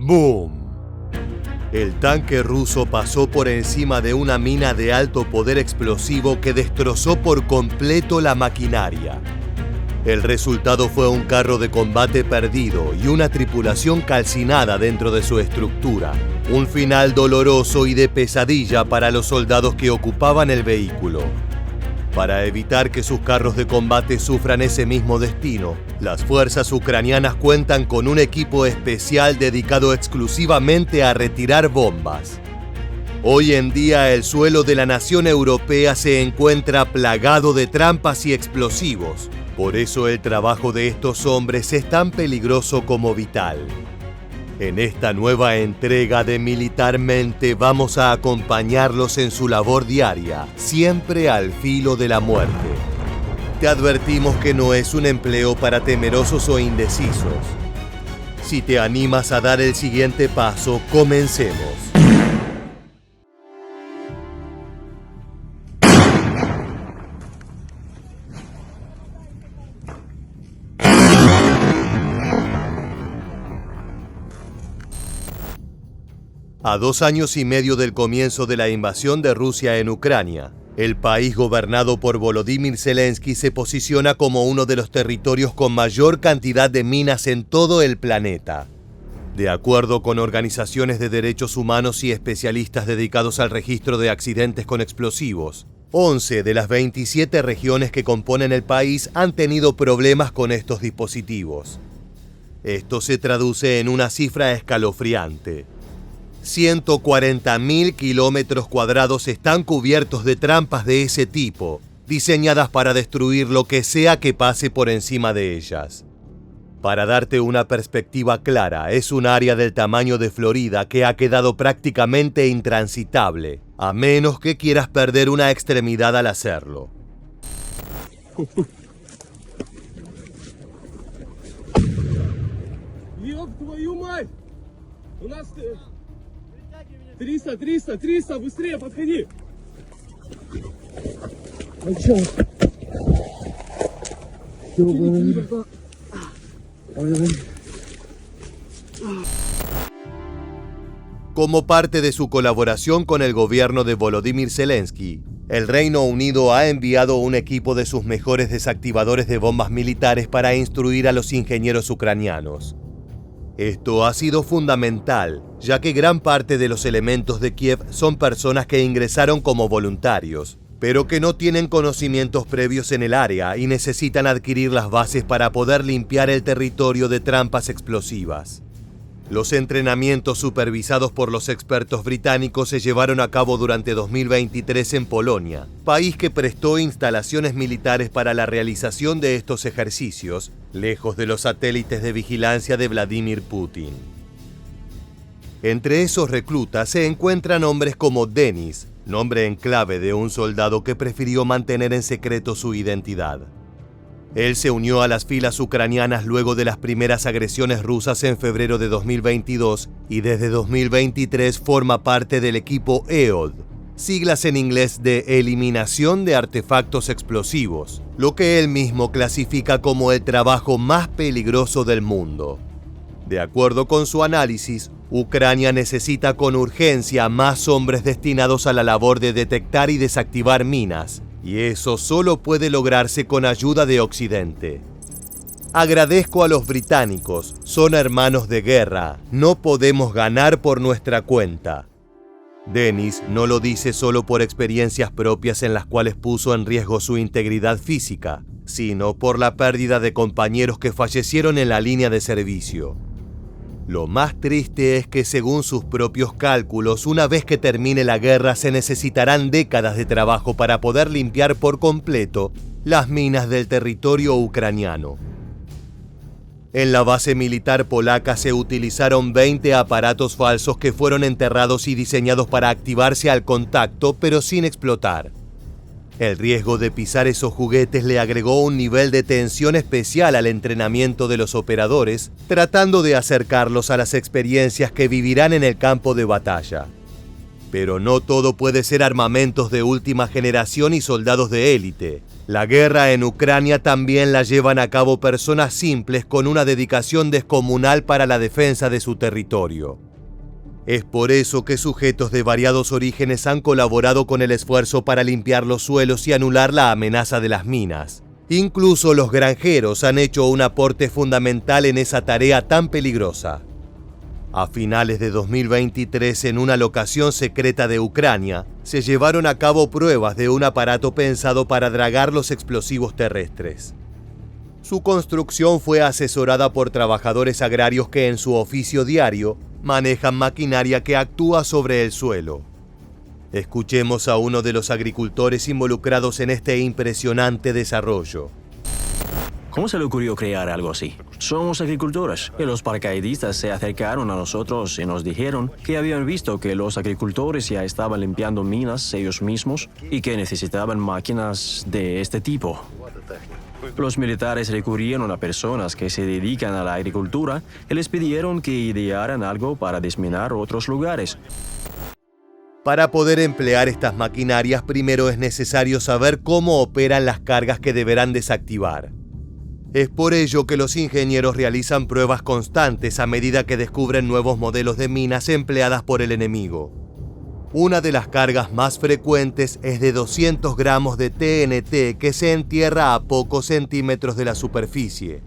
¡Boom! El tanque ruso pasó por encima de una mina de alto poder explosivo que destrozó por completo la maquinaria. El resultado fue un carro de combate perdido y una tripulación calcinada dentro de su estructura. Un final doloroso y de pesadilla para los soldados que ocupaban el vehículo. Para evitar que sus carros de combate sufran ese mismo destino, las fuerzas ucranianas cuentan con un equipo especial dedicado exclusivamente a retirar bombas. Hoy en día el suelo de la nación europea se encuentra plagado de trampas y explosivos. Por eso el trabajo de estos hombres es tan peligroso como vital. En esta nueva entrega de Militarmente vamos a acompañarlos en su labor diaria, siempre al filo de la muerte. Te advertimos que no es un empleo para temerosos o indecisos. Si te animas a dar el siguiente paso, comencemos. A 2 años y medio del comienzo de la invasión de Rusia en Ucrania, el país gobernado por Volodymyr Zelensky se posiciona como uno de los territorios con mayor cantidad de minas en todo el planeta. De acuerdo con organizaciones de derechos humanos y especialistas dedicados al registro de accidentes con explosivos, 11 de las 27 regiones que componen el país han tenido problemas con estos dispositivos. Esto se traduce en una cifra escalofriante. 140.000 kilómetros cuadrados están cubiertos de trampas de ese tipo, diseñadas para destruir lo que sea que pase por encima de ellas. Para darte una perspectiva clara, es un área del tamaño de Florida que ha quedado prácticamente intransitable, a menos que quieras perder una extremidad al hacerlo. Триста, быстрее подходи. Como parte de su colaboración con el gobierno de Volodymyr Zelensky, el Reino Unido ha enviado un equipo de sus mejores desactivadores de bombas militares para instruir a los ingenieros ucranianos. Esto ha sido fundamental, ya que gran parte de los elementos de Kiev son personas que ingresaron como voluntarios, pero que no tienen conocimientos previos en el área y necesitan adquirir las bases para poder limpiar el territorio de trampas explosivas. Los entrenamientos supervisados por los expertos británicos se llevaron a cabo durante 2023 en Polonia, país que prestó instalaciones militares para la realización de estos ejercicios, lejos de los satélites de vigilancia de Vladimir Putin. Entre esos reclutas se encuentran hombres como Denis, nombre en clave de un soldado que prefirió mantener en secreto su identidad. Él se unió a las filas ucranianas luego de las primeras agresiones rusas en febrero de 2022 y desde 2023 forma parte del equipo EOD, siglas en inglés de Eliminación de Artefactos Explosivos, lo que él mismo clasifica como el trabajo más peligroso del mundo. De acuerdo con su análisis, Ucrania necesita con urgencia más hombres destinados a la labor de detectar y desactivar minas, y eso solo puede lograrse con ayuda de Occidente. Agradezco a los británicos, son hermanos de guerra, no podemos ganar por nuestra cuenta. Denis no lo dice solo por experiencias propias en las cuales puso en riesgo su integridad física, sino por la pérdida de compañeros que fallecieron en la línea de servicio. Lo más triste es que según sus propios cálculos, una vez que termine la guerra se necesitarán décadas de trabajo para poder limpiar por completo las minas del territorio ucraniano. En la base militar polaca se utilizaron 20 aparatos falsos que fueron enterrados y diseñados para activarse al contacto, pero sin explotar. El riesgo de pisar esos juguetes le agregó un nivel de tensión especial al entrenamiento de los operadores, tratando de acercarlos a las experiencias que vivirán en el campo de batalla. Pero no todo puede ser armamentos de última generación y soldados de élite. La guerra en Ucrania también la llevan a cabo personas simples con una dedicación descomunal para la defensa de su territorio. Es por eso que sujetos de variados orígenes han colaborado con el esfuerzo para limpiar los suelos y anular la amenaza de las minas. Incluso los granjeros han hecho un aporte fundamental en esa tarea tan peligrosa. A finales de 2023, en una locación secreta de Ucrania, se llevaron a cabo pruebas de un aparato pensado para dragar los explosivos terrestres. Su construcción fue asesorada por trabajadores agrarios que en su oficio diario manejan maquinaria que actúa sobre el suelo. Escuchemos a uno de los agricultores involucrados en este impresionante desarrollo. ¿Cómo se le ocurrió crear algo así? Somos agricultores y los paracaidistas se acercaron a nosotros y nos dijeron que habían visto que los agricultores ya estaban limpiando minas ellos mismos y que necesitaban máquinas de este tipo. Los militares recurrieron a personas que se dedican a la agricultura y les pidieron que idearan algo para desminar otros lugares. Para poder emplear estas maquinarias, primero es necesario saber cómo operan las cargas que deberán desactivar. Es por ello que los ingenieros realizan pruebas constantes a medida que descubren nuevos modelos de minas empleadas por el enemigo. Una de las cargas más frecuentes es de 200 gramos de TNT que se entierra a pocos centímetros de la superficie.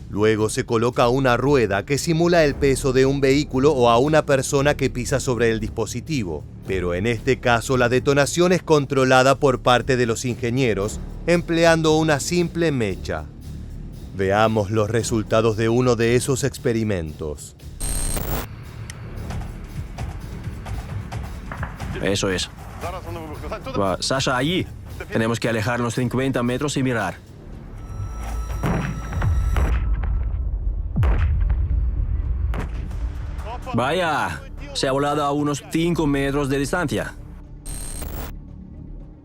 Luego se coloca una rueda que simula el peso de un vehículo o a una persona que pisa sobre el dispositivo, pero en este caso la detonación es controlada por parte de los ingenieros, empleando una simple mecha. Veamos los resultados de uno de esos experimentos. Eso es. Sasha, allí. Tenemos que alejarnos 50 metros y mirar. Vaya, se ha volado a unos 5 metros de distancia.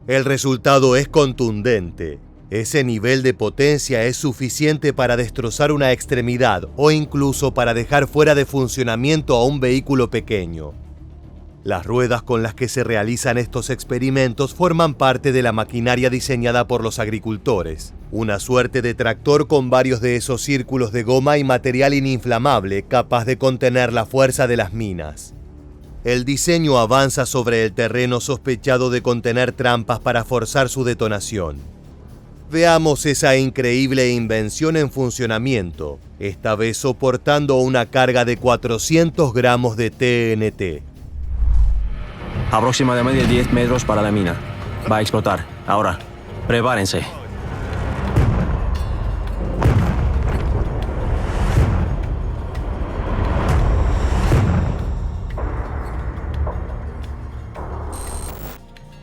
El resultado es contundente. Ese nivel de potencia es suficiente para destrozar una extremidad o incluso para dejar fuera de funcionamiento a un vehículo pequeño. Las ruedas con las que se realizan estos experimentos forman parte de la maquinaria diseñada por los agricultores, una suerte de tractor con varios de esos círculos de goma y material ininflamable capaz de contener la fuerza de las minas. El diseño avanza sobre el terreno sospechado de contener trampas para forzar su detonación. Veamos esa increíble invención en funcionamiento, esta vez soportando una carga de 400 gramos de TNT. Aproximadamente 10 metros para la mina. Va a explotar. Ahora, prepárense.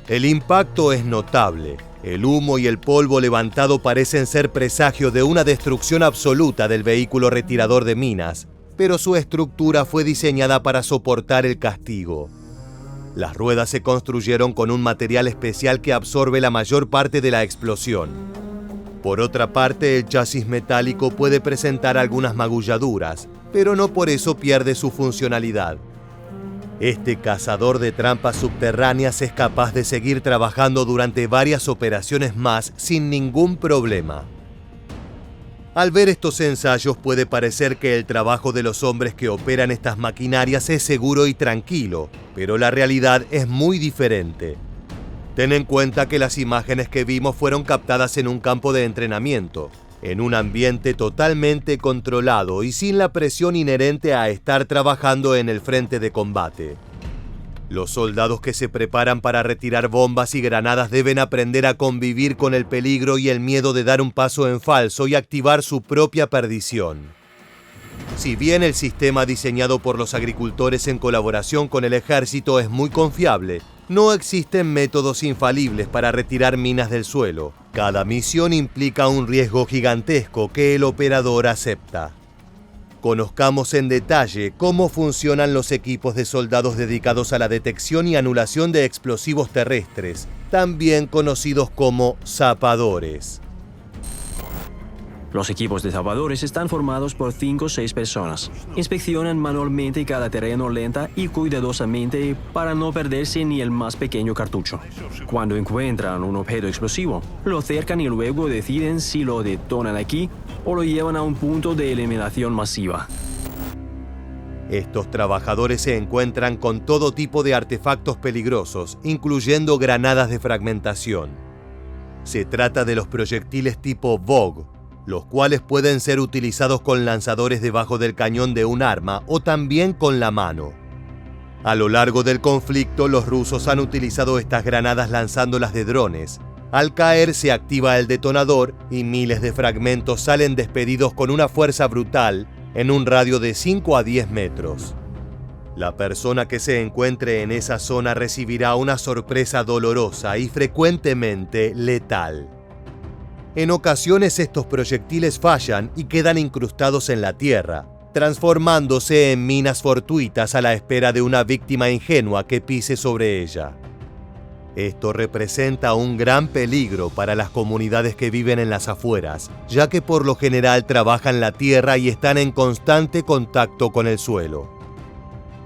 El impacto es notable. El humo y el polvo levantado parecen ser presagio de una destrucción absoluta del vehículo retirador de minas, pero su estructura fue diseñada para soportar el castigo. Las ruedas se construyeron con un material especial que absorbe la mayor parte de la explosión. Por otra parte, el chasis metálico puede presentar algunas magulladuras, pero no por eso pierde su funcionalidad. Este cazador de trampas subterráneas es capaz de seguir trabajando durante varias operaciones más sin ningún problema. Al ver estos ensayos puede parecer que el trabajo de los hombres que operan estas maquinarias es seguro y tranquilo, pero la realidad es muy diferente. Ten en cuenta que las imágenes que vimos fueron captadas en un campo de entrenamiento, en un ambiente totalmente controlado y sin la presión inherente a estar trabajando en el frente de combate. Los soldados que se preparan para retirar bombas y granadas deben aprender a convivir con el peligro y el miedo de dar un paso en falso y activar su propia perdición. Si bien el sistema diseñado por los agricultores en colaboración con el ejército es muy confiable, no existen métodos infalibles para retirar minas del suelo. Cada misión implica un riesgo gigantesco que el operador acepta. Conozcamos en detalle cómo funcionan los equipos de soldados dedicados a la detección y anulación de explosivos terrestres, también conocidos como zapadores. Los equipos de zapadores están formados por 5 o 6 personas. Inspeccionan manualmente cada terreno lenta y cuidadosamente para no perderse ni el más pequeño cartucho. Cuando encuentran un objeto explosivo, lo cercan y luego deciden si lo detonan aquí o lo llevan a un punto de eliminación masiva. Estos trabajadores se encuentran con todo tipo de artefactos peligrosos, incluyendo granadas de fragmentación. Se trata de los proyectiles tipo VOG, los cuales pueden ser utilizados con lanzadores debajo del cañón de un arma o también con la mano. A lo largo del conflicto, los rusos han utilizado estas granadas lanzándolas de drones. Al caer se activa el detonador y miles de fragmentos salen despedidos con una fuerza brutal en un radio de 5 a 10 metros. La persona que se encuentre en esa zona recibirá una sorpresa dolorosa y frecuentemente letal. En ocasiones estos proyectiles fallan y quedan incrustados en la tierra, transformándose en minas fortuitas a la espera de una víctima ingenua que pise sobre ella. Esto representa un gran peligro para las comunidades que viven en las afueras, ya que por lo general trabajan la tierra y están en constante contacto con el suelo.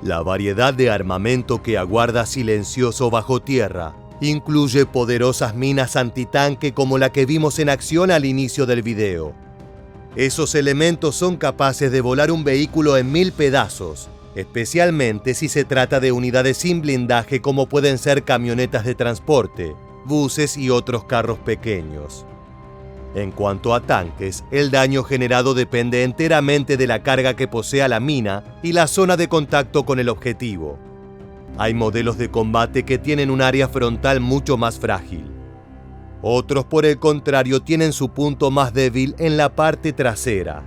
La variedad de armamento que aguarda silencioso bajo tierra incluye poderosas minas antitanque como la que vimos en acción al inicio del video. Esos elementos son capaces de volar un vehículo en 1000 pedazos, especialmente si se trata de unidades sin blindaje como pueden ser camionetas de transporte, buses y otros carros pequeños. En cuanto a tanques, el daño generado depende enteramente de la carga que posea la mina y la zona de contacto con el objetivo. Hay modelos de combate que tienen un área frontal mucho más frágil. Otros, por el contrario, tienen su punto más débil en la parte trasera.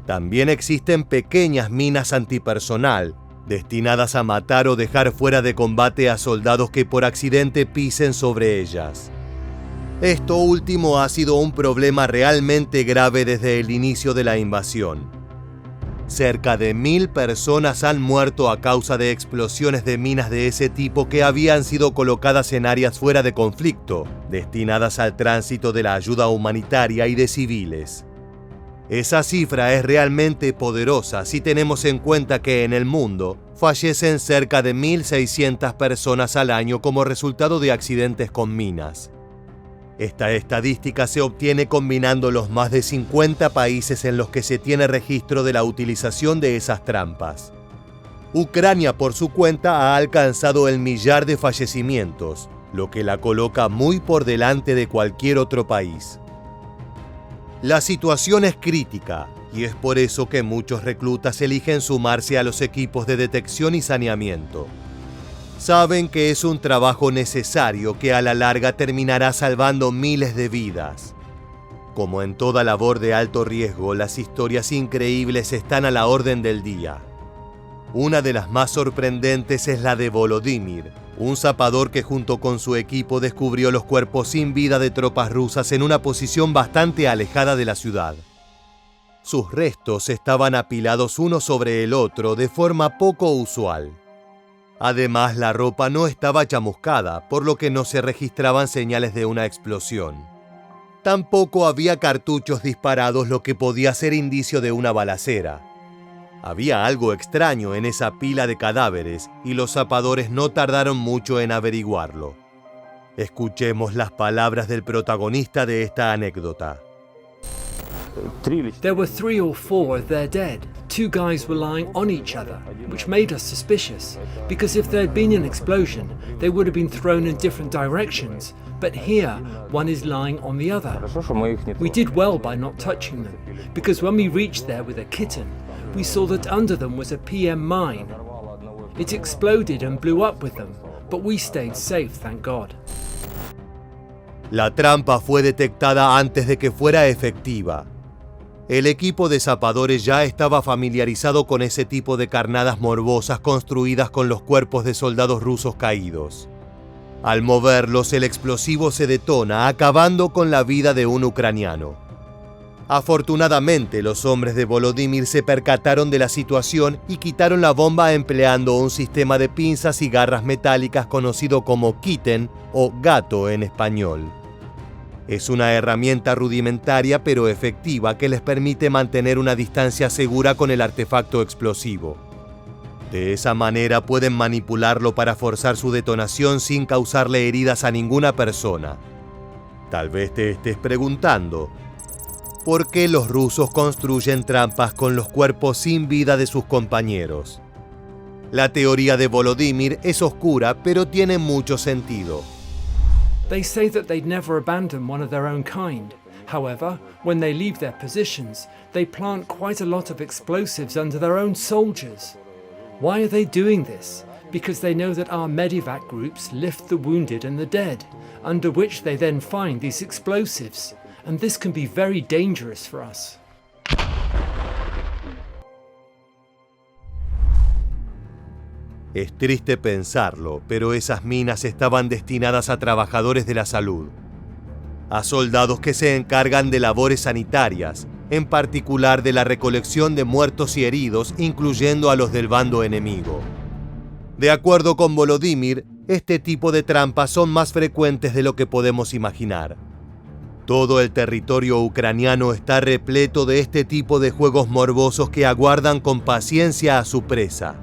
También existen pequeñas minas antipersonal, destinadas a matar o dejar fuera de combate a soldados que por accidente pisen sobre ellas. Esto último ha sido un problema realmente grave desde el inicio de la invasión. Cerca de 1000 personas han muerto a causa de explosiones de minas de ese tipo que habían sido colocadas en áreas fuera de conflicto, destinadas al tránsito de la ayuda humanitaria y de civiles. Esa cifra es realmente poderosa si tenemos en cuenta que en el mundo fallecen cerca de 1.600 personas al año como resultado de accidentes con minas. Esta estadística se obtiene combinando los más de 50 países en los que se tiene registro de la utilización de esas trampas. Ucrania, por su cuenta, ha alcanzado el millar de fallecimientos, lo que la coloca muy por delante de cualquier otro país. La situación es crítica, y es por eso que muchos reclutas eligen sumarse a los equipos de detección y saneamiento. Saben que es un trabajo necesario que a la larga terminará salvando miles de vidas. Como en toda labor de alto riesgo, las historias increíbles están a la orden del día. Una de las más sorprendentes es la de Volodymyr, un zapador que junto con su equipo descubrió los cuerpos sin vida de tropas rusas en una posición bastante alejada de la ciudad. Sus restos estaban apilados uno sobre el otro de forma poco usual. Además, la ropa no estaba chamuscada, por lo que no se registraban señales de una explosión. Tampoco había cartuchos disparados, lo que podía ser indicio de una balacera. Había algo extraño en esa pila de cadáveres y los zapadores no tardaron mucho en averiguarlo. Escuchemos las palabras del protagonista de esta anécdota. There were 3 or 4 of their dead. 2 guys were lying on each other, which made us suspicious, because if there had been an explosion, they would have been thrown in different directions, but here, one is lying on the other. We did well by not touching them, because when we reached there with a kitten, we saw that under them was a PM mine. It exploded and blew up with them, but we stayed safe, thank God. La trampa fue detectada antes de que fuera efectiva. El equipo de zapadores ya estaba familiarizado con ese tipo de carnadas morbosas construidas con los cuerpos de soldados rusos caídos. Al moverlos, el explosivo se detona, acabando con la vida de un ucraniano. Afortunadamente, los hombres de Volodymyr se percataron de la situación y quitaron la bomba empleando un sistema de pinzas y garras metálicas conocido como kitten o gato en español. Es una herramienta rudimentaria pero efectiva que les permite mantener una distancia segura con el artefacto explosivo. De esa manera pueden manipularlo para forzar su detonación sin causarle heridas a ninguna persona. Tal vez te estés preguntando, ¿por qué los rusos construyen trampas con los cuerpos sin vida de sus compañeros? La teoría de Volodymyr es oscura, pero tiene mucho sentido. They say that they'd never abandon one of their own kind. However, when they leave their positions, they plant quite a lot of explosives under their own soldiers. Why are they doing this? Because they know that our medevac groups lift the wounded and the dead, under which they then find these explosives, and this can be very dangerous for us. Es triste pensarlo, pero esas minas estaban destinadas a trabajadores de la salud, a soldados que se encargan de labores sanitarias, en particular de la recolección de muertos y heridos, incluyendo a los del bando enemigo. De acuerdo con Volodymyr, este tipo de trampas son más frecuentes de lo que podemos imaginar. Todo el territorio ucraniano está repleto de este tipo de juegos morbosos que aguardan con paciencia a su presa.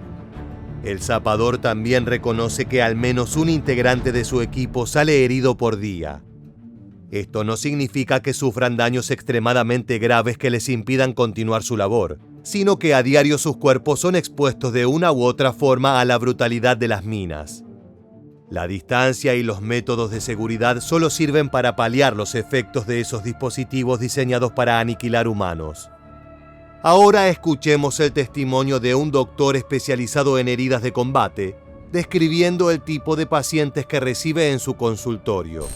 El zapador también reconoce que al menos un integrante de su equipo sale herido por día. Esto no significa que sufran daños extremadamente graves que les impidan continuar su labor, sino que a diario sus cuerpos son expuestos de una u otra forma a la brutalidad de las minas. La distancia y los métodos de seguridad solo sirven para paliar los efectos de esos dispositivos diseñados para aniquilar humanos. Ahora escuchemos el testimonio de un doctor especializado en heridas de combate, describiendo el tipo de pacientes que recibe en su consultorio.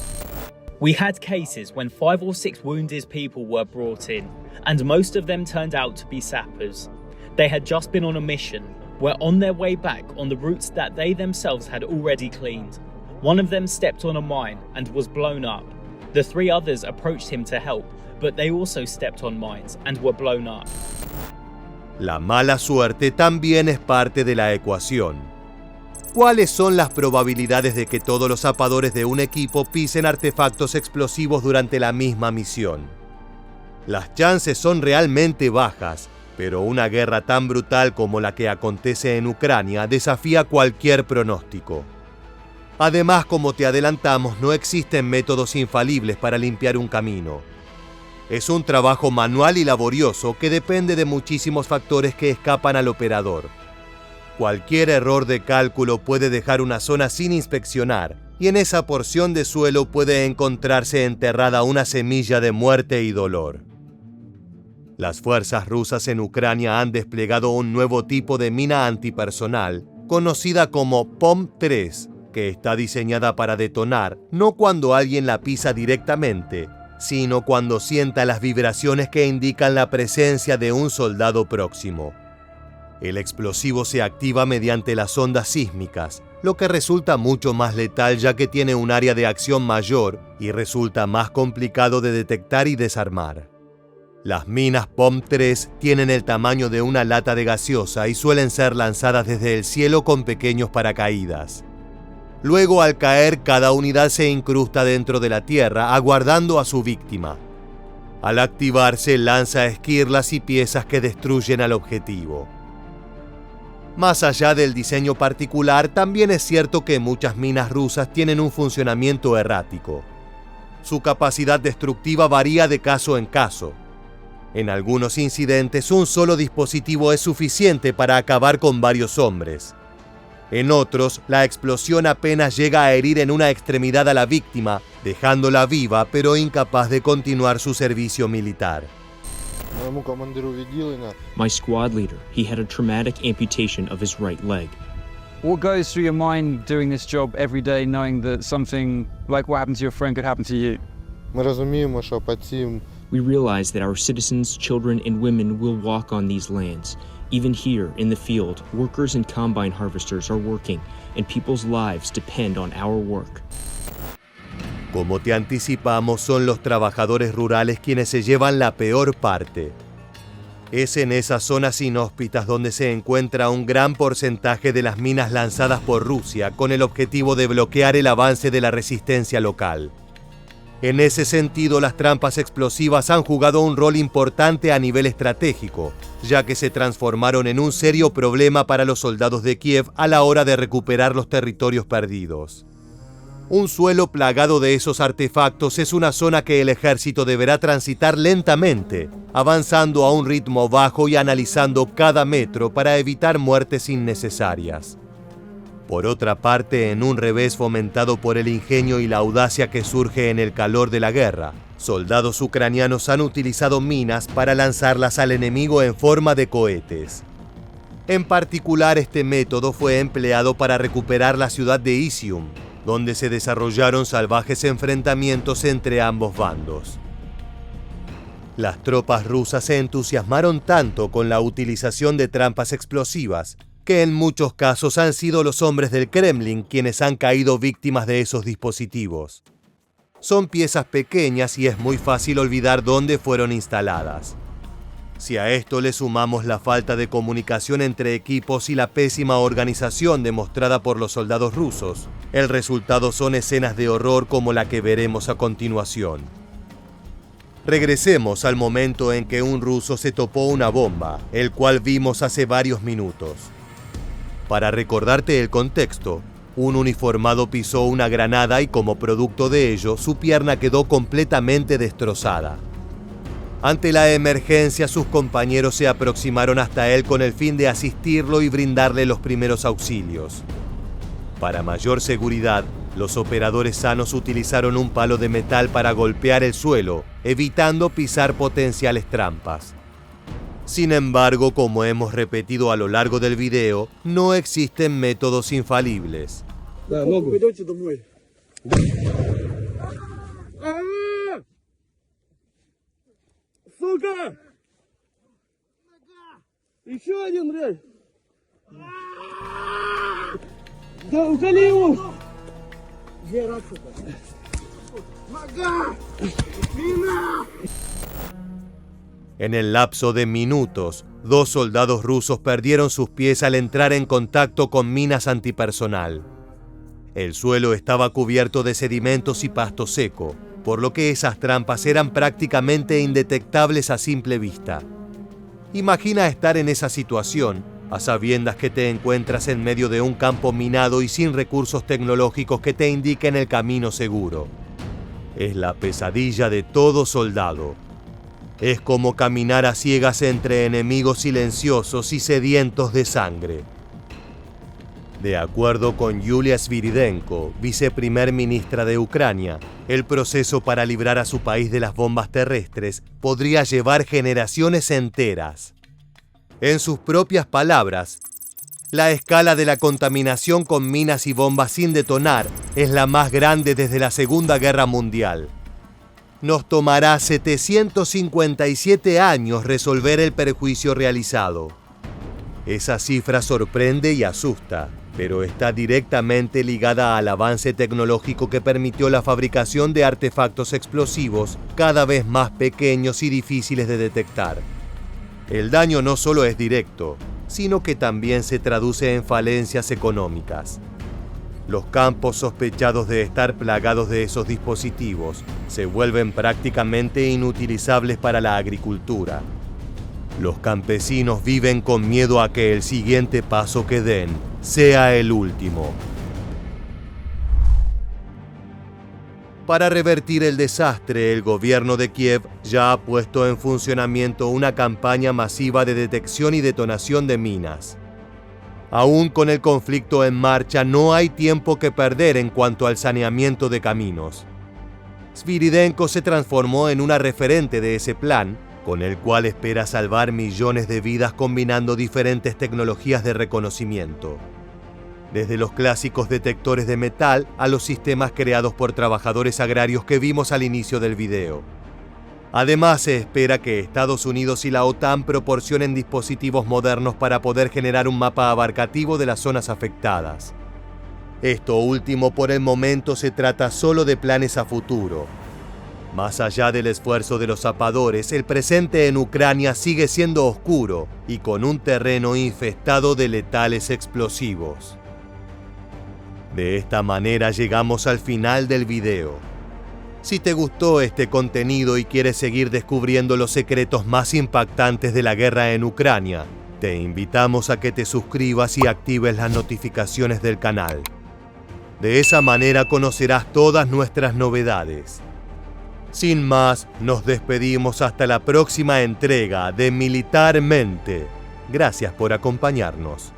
We had cases when 5 or 6 wounded people were brought in, and most of them turned out to be sappers. They had just been on a mission, were on their way back on the routes that they themselves had already cleaned. One of them stepped on a mine and was blown up. The 3 others approached him to help, but they also stepped on mines and were blown up. La mala suerte también es parte de la ecuación. ¿Cuáles son las probabilidades de que todos los zapadores de un equipo pisen artefactos explosivos durante la misma misión? Las chances son realmente bajas, pero una guerra tan brutal como la que acontece en Ucrania desafía cualquier pronóstico. Además, como te adelantamos, no existen métodos infalibles para limpiar un camino. Es un trabajo manual y laborioso que depende de muchísimos factores que escapan al operador. Cualquier error de cálculo puede dejar una zona sin inspeccionar, y en esa porción de suelo puede encontrarse enterrada una semilla de muerte y dolor. Las fuerzas rusas en Ucrania han desplegado un nuevo tipo de mina antipersonal, conocida como POM-3, que está diseñada para detonar no cuando alguien la pisa directamente, sino cuando sienta las vibraciones que indican la presencia de un soldado próximo. El explosivo se activa mediante las ondas sísmicas, lo que resulta mucho más letal ya que tiene un área de acción mayor y resulta más complicado de detectar y desarmar. Las minas POM-3 tienen el tamaño de una lata de gaseosa y suelen ser lanzadas desde el cielo con pequeños paracaídas. Luego, al caer, cada unidad se incrusta dentro de la tierra, aguardando a su víctima. Al activarse, lanza esquirlas y piezas que destruyen al objetivo. Más allá del diseño particular, también es cierto que muchas minas rusas tienen un funcionamiento errático. Su capacidad destructiva varía de caso en caso. En algunos incidentes, un solo dispositivo es suficiente para acabar con varios hombres. En otros, la explosión apenas llega a herir en una extremidad a la víctima, dejándola viva pero incapaz de continuar su servicio militar. My squad leader, he had a traumatic amputation of his right leg. What goes through your mind doing this job every day, knowing that something like what happened to your friend could happen to you? We realize that our citizens, children, and women will walk on these lands. Even here in the field, workers and combine harvesters are working, and people's lives depend on our work. Como te anticipamos, son los trabajadores rurales quienes se llevan la peor parte. Es en esas zonas inhóspitas donde se encuentra un gran porcentaje de las minas lanzadas por Rusia con el objetivo de bloquear el avance de la resistencia local. En ese sentido, las trampas explosivas han jugado un rol importante a nivel estratégico, ya que se transformaron en un serio problema para los soldados de Kiev a la hora de recuperar los territorios perdidos. Un suelo plagado de esos artefactos es una zona que el ejército deberá transitar lentamente, avanzando a un ritmo bajo y analizando cada metro para evitar muertes innecesarias. Por otra parte, en un revés fomentado por el ingenio y la audacia que surge en el calor de la guerra, soldados ucranianos han utilizado minas para lanzarlas al enemigo en forma de cohetes. En particular, este método fue empleado para recuperar la ciudad de Izium, donde se desarrollaron salvajes enfrentamientos entre ambos bandos. Las tropas rusas se entusiasmaron tanto con la utilización de trampas explosivas que en muchos casos han sido los hombres del Kremlin quienes han caído víctimas de esos dispositivos. Son piezas pequeñas y es muy fácil olvidar dónde fueron instaladas. Si a esto le sumamos la falta de comunicación entre equipos y la pésima organización demostrada por los soldados rusos, el resultado son escenas de horror como la que veremos a continuación. Regresemos al momento en que un ruso se topó una bomba, el cual vimos hace varios minutos. Para recordarte el contexto, un uniformado pisó una granada y como producto de ello, su pierna quedó completamente destrozada. Ante la emergencia, sus compañeros se aproximaron hasta él con el fin de asistirlo y brindarle los primeros auxilios. Para mayor seguridad, los operadores sanos utilizaron un palo de metal para golpear el suelo, evitando pisar potenciales trampas. Sin embargo, como hemos repetido a lo largo del video, no existen métodos infalibles. Сука! Еще один, блядь! Да удали его! Где рация-то? Нога! Мина! En el lapso de minutos, 2 soldados rusos perdieron sus pies al entrar en contacto con minas antipersonal. El suelo estaba cubierto de sedimentos y pasto seco, por lo que esas trampas eran prácticamente indetectables a simple vista. Imagina estar en esa situación, a sabiendas que te encuentras en medio de un campo minado y sin recursos tecnológicos que te indiquen el camino seguro. Es la pesadilla de todo soldado. Es como caminar a ciegas entre enemigos silenciosos y sedientos de sangre. De acuerdo con Yulia Sviridenko, viceprimer ministra de Ucrania, el proceso para librar a su país de las bombas terrestres podría llevar generaciones enteras. En sus propias palabras, la escala de la contaminación con minas y bombas sin detonar es la más grande desde la Segunda Guerra Mundial. Nos tomará 757 años resolver el perjuicio realizado. Esa cifra sorprende y asusta, pero está directamente ligada al avance tecnológico que permitió la fabricación de artefactos explosivos cada vez más pequeños y difíciles de detectar. El daño no solo es directo, sino que también se traduce en falencias económicas. Los campos sospechados de estar plagados de esos dispositivos se vuelven prácticamente inutilizables para la agricultura. Los campesinos viven con miedo a que el siguiente paso que den sea el último. Para revertir el desastre, el gobierno de Kiev ya ha puesto en funcionamiento una campaña masiva de detección y detonación de minas. Aún con el conflicto en marcha, no hay tiempo que perder en cuanto al saneamiento de caminos. Sviridenko se transformó en una referente de ese plan, con el cual espera salvar millones de vidas combinando diferentes tecnologías de reconocimiento. Desde los clásicos detectores de metal a los sistemas creados por trabajadores agrarios que vimos al inicio del video. Además, se espera que Estados Unidos y la OTAN proporcionen dispositivos modernos para poder generar un mapa abarcativo de las zonas afectadas. Esto último, por el momento, se trata solo de planes a futuro. Más allá del esfuerzo de los zapadores, el presente en Ucrania sigue siendo oscuro y con un terreno infestado de letales explosivos. De esta manera llegamos al final del video. Si te gustó este contenido y quieres seguir descubriendo los secretos más impactantes de la guerra en Ucrania, te invitamos a que te suscribas y actives las notificaciones del canal. De esa manera conocerás todas nuestras novedades. Sin más, nos despedimos hasta la próxima entrega de Militarmente. Gracias por acompañarnos.